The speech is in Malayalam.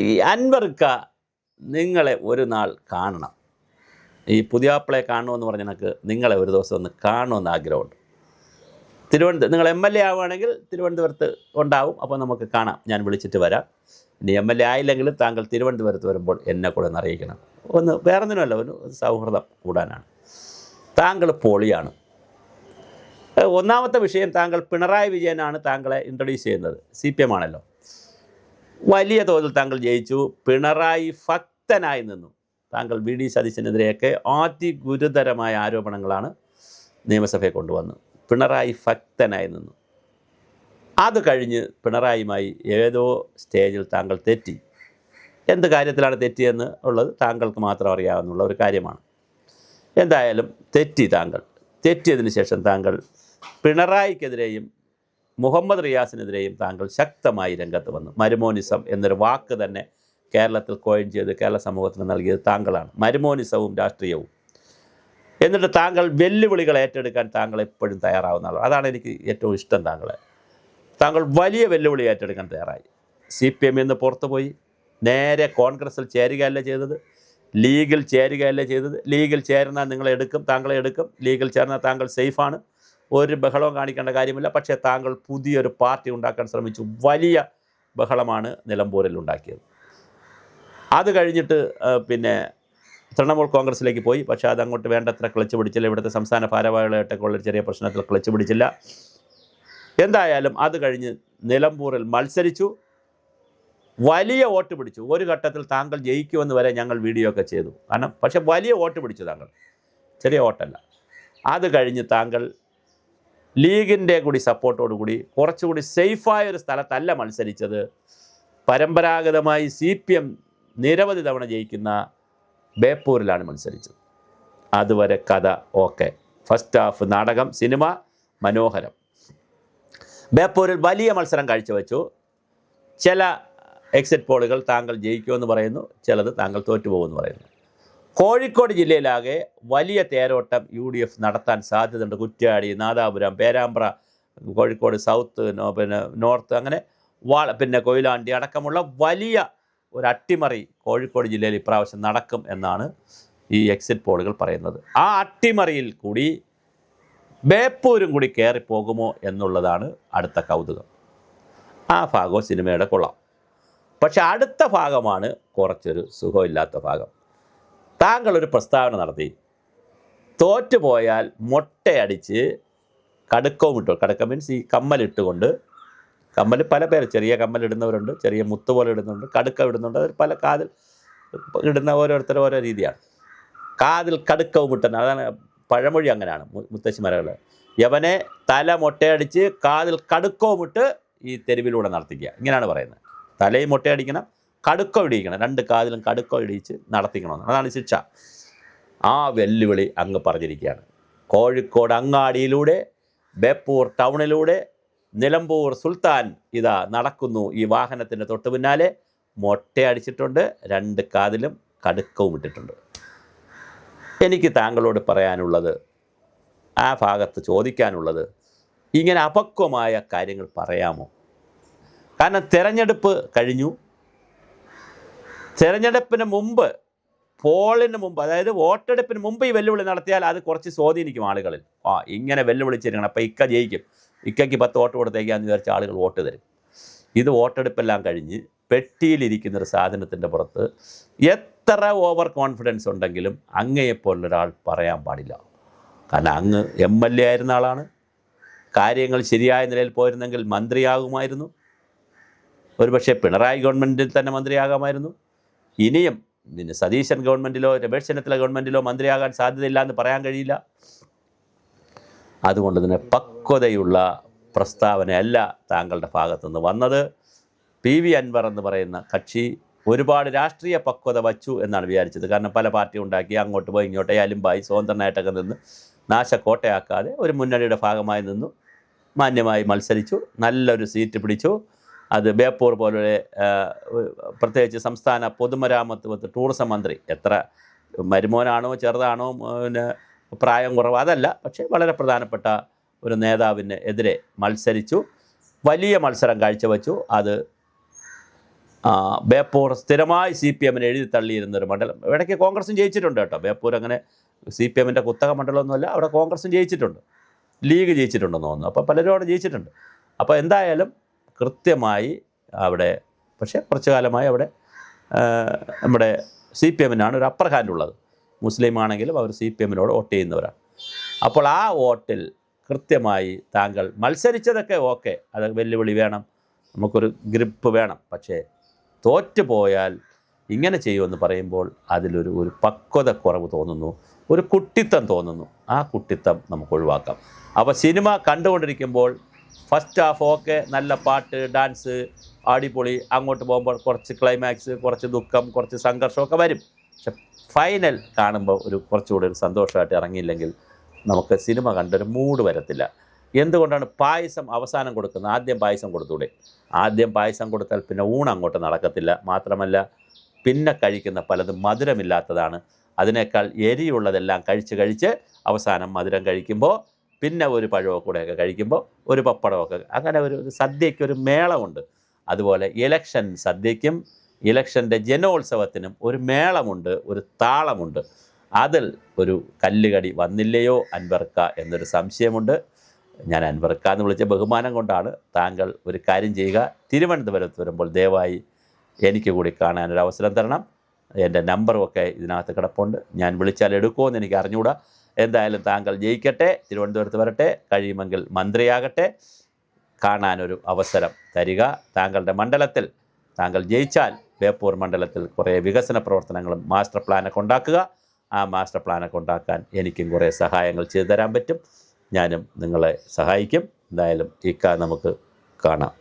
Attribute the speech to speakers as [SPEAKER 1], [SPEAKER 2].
[SPEAKER 1] ഈ അൻവർക്ക നിങ്ങളെ ഒരു നാൾ കാണണം. ഈ പുതിയാപ്പിളയെ കാണണമെന്ന് പറഞ്ഞ കണക്ക് നിങ്ങളെ ഒരു ദിവസം ഒന്ന് കാണണമെന്ന് ആഗ്രഹമുണ്ട്. നിങ്ങൾ MLA ആവുകയാണെങ്കിൽ തിരുവനന്തപുരത്ത് ഉണ്ടാവും, അപ്പോൾ നമുക്ക് കാണാം. ഞാൻ വിളിച്ചിട്ട് വരാം. ഇനി MLA ആയില്ലെങ്കിലും താങ്കൾ തിരുവനന്തപുരത്ത് വരുമ്പോൾ എന്നെ കൂടെ ഒന്ന് അറിയിക്കണം. ഒന്ന് വേറൊന്നിനുമല്ല, ഒരു സൗഹൃദം കൂടാനാണ്. താങ്കൾ പൊളിയാണ്. ഒന്നാമത്തെ വിഷയം, താങ്കൾ പിണറായി വിജയനാണ് താങ്കളെ ഇൻട്രൊഡ്യൂസ് ചെയ്യുന്നത്. CPM ആണല്ലോ. വലിയ തോതിൽ താങ്കൾ ജയിച്ചു. പിണറായി ഭക്തനായി നിന്നു. താങ്കൾ VD സതീശനെതിരെയൊക്കെ അതിഗുരുതരമായ ആരോപണങ്ങളാണ് നിയമസഭയെ കൊണ്ടുവന്നു. പിണറായി ഭക്തനായി നിന്നു. അത് കഴിഞ്ഞ് പിണറായിയുമായി ഏതോ സ്റ്റേജിൽ താങ്കൾ തെറ്റി. എന്ത് കാര്യത്തിലാണ് തെറ്റിയെന്ന് ഉള്ളത് താങ്കൾക്ക് മാത്രം അറിയാവുന്ന ഒരു കാര്യമാണ്. എന്തായാലും തെറ്റി. താങ്കൾ തെറ്റിയതിന് ശേഷം താങ്കൾ പിണറായിക്കെതിരെയും മുഹമ്മദ് റിയാസിനെതിരെയും താങ്കൾ ശക്തമായി രംഗത്ത് വന്നു. മരുമോനിസം എന്നൊരു വാക്ക് തന്നെ കേരളത്തിൽ കോയിൻ ചെയ്ത് കേരള സമൂഹത്തിന് നൽകിയത് താങ്കളാണ്. മരുമോനിസവും രാഷ്ട്രീയവും. എന്നിട്ട് താങ്കൾ വെല്ലുവിളികൾ ഏറ്റെടുക്കാൻ താങ്കൾ എപ്പോഴും തയ്യാറാവുന്ന ആളാണ്. അതാണ് എനിക്ക് ഏറ്റവും ഇഷ്ടം താങ്കളെ. താങ്കൾ വലിയ വെല്ലുവിളി ഏറ്റെടുക്കാൻ തയ്യാറായി. CPM നിന്ന് പുറത്തു പോയി നേരെ കോൺഗ്രസിൽ ചേരുകയല്ല ചെയ്തത്, ലീഗിൽ ചേരുകയല്ല ചെയ്തത്. ലീഗിൽ ചേർന്നാൽ താങ്കളെ എടുക്കും. ലീഗിൽ ചേർന്നാൽ താങ്കൾ സേഫാണ്, ഒരു ബഹളവും കാണിക്കേണ്ട കാര്യമില്ല. പക്ഷേ താങ്കൾ പുതിയൊരു പാർട്ടി ഉണ്ടാക്കാൻ ശ്രമിച്ചു. വലിയ ബഹളമാണ് നിലമ്പൂരിൽ ഉണ്ടാക്കിയത്. അത് കഴിഞ്ഞിട്ട് പിന്നെ തൃണമൂൽ കോൺഗ്രസിലേക്ക് പോയി. പക്ഷേ അതങ്ങോട്ട് വേണ്ടത്ര ക്ലച്ച് പിടിച്ചില്ല. ഇവിടുത്തെ സംസ്ഥാന ഭാരവാഹികളായിട്ടൊക്കെ ഉള്ളൊരു ചെറിയ പ്രശ്നത്തിൽ ക്ലച്ച് പിടിച്ചില്ല. എന്തായാലും അത് കഴിഞ്ഞ് നിലമ്പൂരിൽ മത്സരിച്ചു. വലിയ വോട്ട് പിടിച്ചു. ഒരു ഘട്ടത്തിൽ താങ്കൾ ജയിക്കുമെന്ന് വരെ ഞങ്ങൾ വീഡിയോ ഒക്കെ ചെയ്തു. കാരണം പക്ഷേ വലിയ വോട്ട് പിടിച്ചു താങ്കൾ, ചെറിയ വോട്ടല്ല. അത് കഴിഞ്ഞ് താങ്കൾ ലീഗിൻ്റെ കൂടി സപ്പോർട്ടോടുകൂടി കുറച്ചുകൂടി സേഫായ ഒരു സ്ഥലത്തല്ല മത്സരിച്ചത്. പരമ്പരാഗതമായി CPM നിരവധി തവണ ജയിക്കുന്ന ബേപ്പൂരിലാണ് മത്സരിച്ചത്. അതുവരെ കഥ ഓക്കെ. ഫസ്റ്റ് ഹാഫ് നാടകം, സിനിമ മനോഹരം. ബേപ്പൂരിൽ വലിയ മത്സരം കാഴ്ചവെച്ചു. ചില എക്സിറ്റ് പോളുകൾ താങ്കൾ ജയിക്കുമെന്ന് പറയുന്നു, ചിലത് താങ്കൾ തോറ്റുപോകുമെന്ന് പറയുന്നു. കോഴിക്കോട് ജില്ലയിലാകെ വലിയ തേരോട്ടം UDF നടത്താൻ സാധ്യതയുണ്ട്. കുറ്റ്യാടി, നാദാപുരം, പേരാമ്പ്ര, കോഴിക്കോട് സൗത്ത്, പിന്നെ നോർത്ത്, അങ്ങനെ പിന്നെ കൊയിലാണ്ടി അടക്കമുള്ള വലിയ ഒരു അട്ടിമറി കോഴിക്കോട് ജില്ലയിൽ ഇപ്രാവശ്യം നടക്കും എന്നാണ് ഈ എക്സിറ്റ് പോളുകൾ പറയുന്നത്. ആ അട്ടിമറിയിൽ കൂടി ബേപ്പൂരും കൂടി കയറിപ്പോകുമോ എന്നുള്ളതാണ് അടുത്ത കൗതുകം. ആ ഭാഗവും സിനിമയുടെ കൊള്ളാം. പക്ഷെ അടുത്ത ഭാഗമാണ് കുറച്ചൊരു സുഖമില്ലാത്ത ഭാഗം. താങ്കളൊരു പ്രസ്താവന നടത്തി, തോറ്റുപോയാൽ മൊട്ടയടിച്ച് കടുക്കവും ഇട്ടു. കടുക്ക മീൻസ് ഈ കമ്മലിട്ടുകൊണ്ട്, കമ്മൽ പല പേര്, ചെറിയ കമ്മലിടുന്നവരുണ്ട്, ചെറിയ മുത്ത് പോലെ ഇടുന്നുണ്ട്, കടുക്ക ഇടുന്നുണ്ട്. അത് പല കാതിൽ ഇടുന്ന ഓരോരുത്തരും ഓരോ രീതിയാണ്. കാതിൽ കടുക്കവും ഇട്ടുന്ന, അതാണ് പഴമൊഴി. അങ്ങനെയാണ് മുത്തശ്ശിമാരകൾ. യവനെ തല മൊട്ടയടിച്ച് കാതിൽ കടുക്കവും ഇട്ട് ഈ തെരുവിലൂടെ നടത്തിക്കുക, ഇങ്ങനെയാണ് പറയുന്നത്. തലയും മൊട്ടയടിക്കണം, കടുക്കം ഇടിയിക്കണം, 2 കാതിലും കടുക്കം ഇടിച്ച് നടത്തിക്കണമെന്ന്. അതാണ് ശിക്ഷ. ആ വെല്ലുവിളി അങ്ങ് പറഞ്ഞിരിക്കുകയാണ്. കോഴിക്കോട് അങ്ങാടിയിലൂടെ, ബേപ്പൂർ ടൗണിലൂടെ, നിലമ്പൂർ സുൽത്താൻ ഇതാ നടക്കുന്നു. ഈ വാഹനത്തിൻ്റെ തൊട്ട് പിന്നാലെ മൊട്ടയടിച്ചിട്ടുണ്ട്, 2 കാതിലും കടുക്കവും ഇട്ടിട്ടുണ്ട്. എനിക്ക് താങ്കളോട് പറയാനുള്ളത്, ആ ഭാഗത്ത് ചോദിക്കാനുള്ളത്, ഇങ്ങനെ അപക്വമായ കാര്യങ്ങൾ പറയാമോ? കാരണം തെരഞ്ഞെടുപ്പ് കഴിഞ്ഞു. തെരഞ്ഞെടുപ്പിന് മുമ്പ്, പോളിന് മുമ്പ്, അതായത് വോട്ടെടുപ്പിന് മുമ്പ് ഈ വെല്ലുവിളി നടത്തിയാൽ അത് കുറച്ച് സ്വാധീനിക്കും ആളുകളിൽ. ഇങ്ങനെ വെല്ലുവിളിച്ചിരിക്കണം, അപ്പോൾ ഇക്ക ജയിക്കും, ഇക്കയ്ക്ക് 10 വോട്ട് കൊടുത്തേക്കാന്ന് വിചാരിച്ച ആളുകൾ വോട്ട് തരും. ഇത് വോട്ടെടുപ്പെല്ലാം കഴിഞ്ഞ് പെട്ടിയിലിരിക്കുന്നൊരു സാധനത്തിൻ്റെ പുറത്ത് എത്ര ഓവർ കോൺഫിഡൻസ് ഉണ്ടെങ്കിലും അങ്ങയെപ്പോലൊരാൾ പറയാൻ പാടില്ല. കാരണം അങ്ങ് MLA ആയിരുന്ന ആളാണ്. കാര്യങ്ങൾ ശരിയായ നിലയിൽ പോയിരുന്നെങ്കിൽ മന്ത്രിയാകുമായിരുന്നു. ഒരുപക്ഷെ പിണറായി ഗവൺമെൻറ്റിൽ തന്നെ മന്ത്രിയാകാമായിരുന്നു. ഇനിയും പിന്നെ സതീശൻ ഗവൺമെൻറ്റിലോ രമേശ് ചെന്നിത്തല ഗവൺമെൻറ്റിലോ മന്ത്രിയാകാൻ സാധ്യതയില്ല എന്ന് പറയാൻ കഴിയില്ല. അതുകൊണ്ട് തന്നെ പക്വതയുള്ള പ്രസ്താവനയല്ല താങ്കളുടെ ഭാഗത്തുനിന്ന് വന്നത്. PV അൻവർ എന്ന് പറയുന്ന കക്ഷി ഒരുപാട് രാഷ്ട്രീയ പക്വത വച്ചു എന്നാണ് വിചാരിച്ചത്. കാരണം പല പാർട്ടി ഉണ്ടാക്കി, അങ്ങോട്ട് പോയി ഇങ്ങോട്ടേ അലിമ്പായി സ്വതന്ത്രനായിട്ടൊക്കെ നിന്ന് നാശക്കോട്ടയാക്കാതെ ഒരു മുന്നണിയുടെ ഭാഗമായി നിന്നു, മാന്യമായി മത്സരിച്ചു, നല്ലൊരു സീറ്റ് പിടിച്ചു. അത് ബേപ്പൂർ പോലെ, പ്രത്യേകിച്ച് സംസ്ഥാന പൊതുമരാമത്ത് ടൂറിസം മന്ത്രി, എത്ര മരുമോനാണോ ചെറുതാണോ പിന്നെ പ്രായം കുറവ് അതല്ല, പക്ഷേ വളരെ പ്രധാനപ്പെട്ട ഒരു നേതാവിന് എതിരെ മത്സരിച്ചു. വലിയ മത്സരം കാഴ്ചവെച്ചു. അത് ബേപ്പൂർ സ്ഥിരമായി CPM എഴുതി തള്ളിയിരുന്നൊരു മണ്ഡലം. ഇടയ്ക്ക് കോൺഗ്രസും ജയിച്ചിട്ടുണ്ട് കേട്ടോ. ബേപ്പൂർ അങ്ങനെ CPM കുത്തക മണ്ഡലമൊന്നുമല്ല, അവിടെ കോൺഗ്രസും ജയിച്ചിട്ടുണ്ട്, ലീഗ് ജയിച്ചിട്ടുണ്ടെന്ന് തോന്നുന്നു. അപ്പോൾ പലരും അവിടെ ജയിച്ചിട്ടുണ്ട്. അപ്പോൾ എന്തായാലും കൃത്യമായി അവിടെ, പക്ഷേ കുറച്ചു കാലമായി അവിടെ നമ്മുടെ CPM ഒരു അപ്പർ ഹാൻഡ് ഉള്ളത്. മുസ്ലിം ആണെങ്കിലും അവർ CPM വോട്ട് ചെയ്യുന്നവരാണ്. അപ്പോൾ ആ വോട്ടിൽ കൃത്യമായി താങ്കൾ മത്സരിച്ചതൊക്കെ ഓക്കെ, അത് വെല്ലുവിളി വേണം, നമുക്കൊരു ഗ്രിപ്പ് വേണം. പക്ഷേ തോറ്റുപോയാൽ ഇങ്ങനെ ചെയ്യുമെന്ന് പറയുമ്പോൾ അതിലൊരു പക്വത കുറവ് തോന്നുന്നു, ഒരു കുട്ടിത്തം തോന്നുന്നു. ആ കുട്ടിത്തം നമുക്ക് ഒഴിവാക്കാം. അപ്പോൾ സിനിമ കണ്ടുകൊണ്ടിരിക്കുമ്പോൾ ഫസ്റ്റ് ഹാഫ് ഓക്കെ, നല്ല പാട്ട്, ഡാൻസ്, അടിപൊളി, അങ്ങോട്ട് പോകുമ്പോൾ കുറച്ച് ക്ലൈമാക്സ്, കുറച്ച് ദുഃഖം, കുറച്ച് സംഘർഷമൊക്കെ വരും. പക്ഷെ ഫൈനൽ കാണുമ്പോൾ കുറച്ചുകൂടി ഒരു സന്തോഷമായിട്ട് ഇറങ്ങിയില്ലെങ്കിൽ നമുക്ക് സിനിമ കണ്ടൊരു മൂഡ് വരത്തില്ല. എന്തുകൊണ്ടാണ് പായസം അവസാനം കൊടുക്കുന്നത്? ആദ്യം പായസം കൊടുത്തൂടെ? ആദ്യം പായസം കൊടുത്താൽ പിന്നെ ഊണ് അങ്ങോട്ട് നടക്കത്തില്ല. മാത്രമല്ല പിന്നെ കഴിക്കുന്ന പലതും മധുരമില്ലാത്തതാണ്. അതിനേക്കാൾ എരിയുള്ളതെല്ലാം കഴിച്ച് അവസാനം മധുരം കഴിക്കുമ്പോൾ പിന്നെ ഒരു പഴമോ കൂടെയൊക്കെ കഴിക്കുമ്പോൾ ഒരു പപ്പടമൊക്കെ, അങ്ങനെ ഒരു സദ്യയ്ക്കൊരു മേളമുണ്ട്. അതുപോലെ ഇലക്ഷൻ സദ്യയ്ക്കും ഇലക്ഷൻ്റെ ജനോത്സവത്തിനും ഒരു മേളമുണ്ട്, ഒരു താളമുണ്ട്. അതിൽ ഒരു കല്ലുകടി വന്നില്ലയോ അൻവർക്ക എന്നൊരു സംശയമുണ്ട്. ഞാൻ അൻവർക്ക എന്ന് വിളിച്ച ബഹുമാനം കൊണ്ടാണ്. താങ്കൾ ഒരു കാര്യം ചെയ്യുക, തിരുവനന്തപുരത്ത് വരുമ്പോൾ ദയവായി എനിക്ക് കൂടി കാണാനൊരു അവസരം തരണം. എൻ്റെ നമ്പറുമൊക്കെ ഇതിനകത്ത് കിടപ്പുണ്ട്. ഞാൻ വിളിച്ചാൽ എടുക്കുമോ എന്ന് എനിക്ക് അറിഞ്ഞുകൂടാ. എന്തായാലും താങ്കൾ ജയിക്കട്ടെ, തിരുവനന്തപുരത്ത് വരട്ടെ, കഴിയുമെങ്കിൽ മന്ത്രിയാകട്ടെ, കാണാനൊരു അവസരം തരിക. താങ്കളുടെ മണ്ഡലത്തിൽ താങ്കൾ ജയിച്ചാൽ ബേപ്പൂർ മണ്ഡലത്തിൽ കുറേ വികസന പ്രവർത്തനങ്ങളും മാസ്റ്റർ പ്ലാനൊക്കെ ഉണ്ടാക്കുക. ആ മാസ്റ്റർ പ്ലാനൊക്കെ ഉണ്ടാക്കാൻ എനിക്കും കുറേ സഹായങ്ങൾ ചെയ്തു തരാൻ പറ്റും. ഞാനും നിങ്ങളെ സഹായിക്കും. എന്തായാലും നമുക്ക് കാണാം.